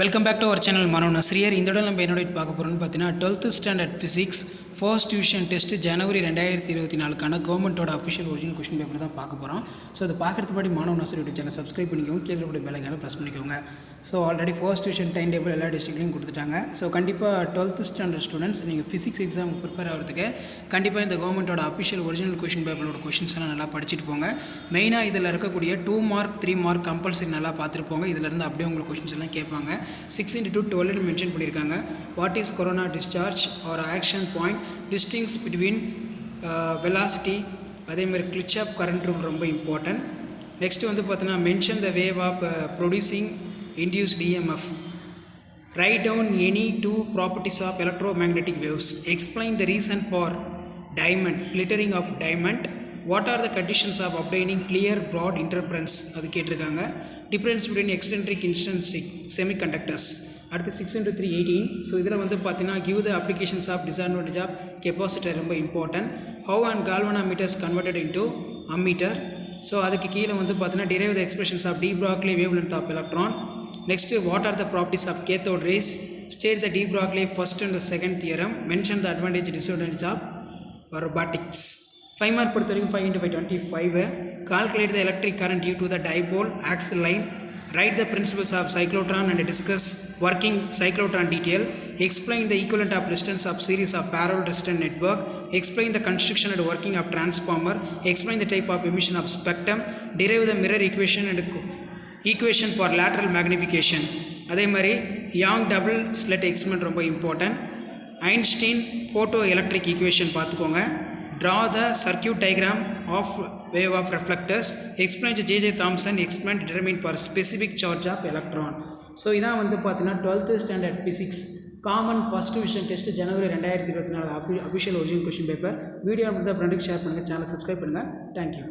Welcome back to our channel மனோ நஸ்ரியர். இந்த இடம் நம்ம என்னோட பார்க்க போகிறோம்னு பார்த்தீங்கன்னா 12th standard physics first division test ஜனவரி 2024 கவர்மெண்ட்டோட அஃபிஷியல் ஒரிஜினல் கொஸ்டின் பேப்பர் தான் பார்க்க போகிறோம். ஸோ அதை பார்க்குறதுக்கு முன்னாடி மனோ நஸ்ரியர் யூடியூப் சேனல் சப்ஸ்கிரைப் பண்ணிக்கோங்க, கீழே பெல் ஐகானை ப்ரெஸ் பண்ணிக்கோங்க. So already first division time table எல்லா டிஸ்ட்ரிக்ட்லையும் கொடுத்துட்டாங்க. ஸோ கண்டிப்பாக 12th ஸ்டாண்டர்ட் ஸ்டூடெண்ட்ஸ் நீங்கள் ஃபிசிக்ஸ் எக்ஸாம் ப்ரிப்பேர் ஆகிறதுக்கு கண்டிப்பாக இந்த கவர்மெண்ட்டோட அஃபிஷியல் ஒரிஜினல் கொஸ்டின் பேப்பரோட கொஸ்டின்ஸ் எல்லாம் நல்லா படிச்சுட்டு போங்க. மெயினாக இதில் இருக்கக்கூடிய 2 மார்க் 3 மார்க் கம்பல்சரி நல்லா பார்த்துட்டு போங்க. இதிலேருந்து அப்படியே உங்களுக்கு கொஸ்டின்ஸ் எல்லாம் கேட்பாங்க. 6x12 மென்ஷன் பண்ணியிருக்காங்க. What is corona discharge or action point, distinguish between velocity, அதேமாதிரி கிளிச் ஆஃப் கரண்ட் ரூல் ரொம்ப இம்பார்ட்டன்ட். நெக்ஸ்ட்டு வந்து பார்த்தீங்கன்னா mention the wave of producing induced EMF. Write down any 2 properties of electromagnetic waves. Explain the reason for diamond, glittering of diamond. What are the conditions of obtaining clear broad interference? அது கேட்டிருக்காங்க. Difference between eccentric intrinsic semiconductors. அடுத்து 6x3 18. So இதில் வந்து பார்த்தீங்கன்னா give the applications of disadvantage of capacitor ரொம்ப important. How and galvanometers converted into ammeter. So அதுக்கு கீழே வந்து பார்த்தீங்கன்னா derive the expressions of de Broglie wavelength of electron. Next, what are the properties of cathode rays? State the de Broglie first and the second theorem. Mention the advantage and disadvantage of robotics. 5 mark பொறுத்த வரைக்கும் 5 × 5 25. Calculate the electric current due to the dipole axial line. Write the principles of cyclotron and discuss working cyclotron detail. Explain the equivalent of resistance of series of parallel resistant network. Explain the construction and working of transformer. Explain the type of emission of spectrum. Derive the mirror equation and equation for lateral magnification. அதே மாதிரி Young double slit experiment ரொம்ப important. Einstein photoelectric equation பார்த்துக்கோங்க. Draw the circuit diagram of wave of reflectors. Explain J.J. Thomson explain determine for specific charge of electron. So இதான் வந்து பார்த்தீங்கன்னா 12th standard physics common first division test ஜனவரி 2024 official original question paper. Video முடிந்தால் ஃப்ரெண்டுக்கு share பண்ணுங்கள், channel subscribe பண்ணுங்கள். Thank you.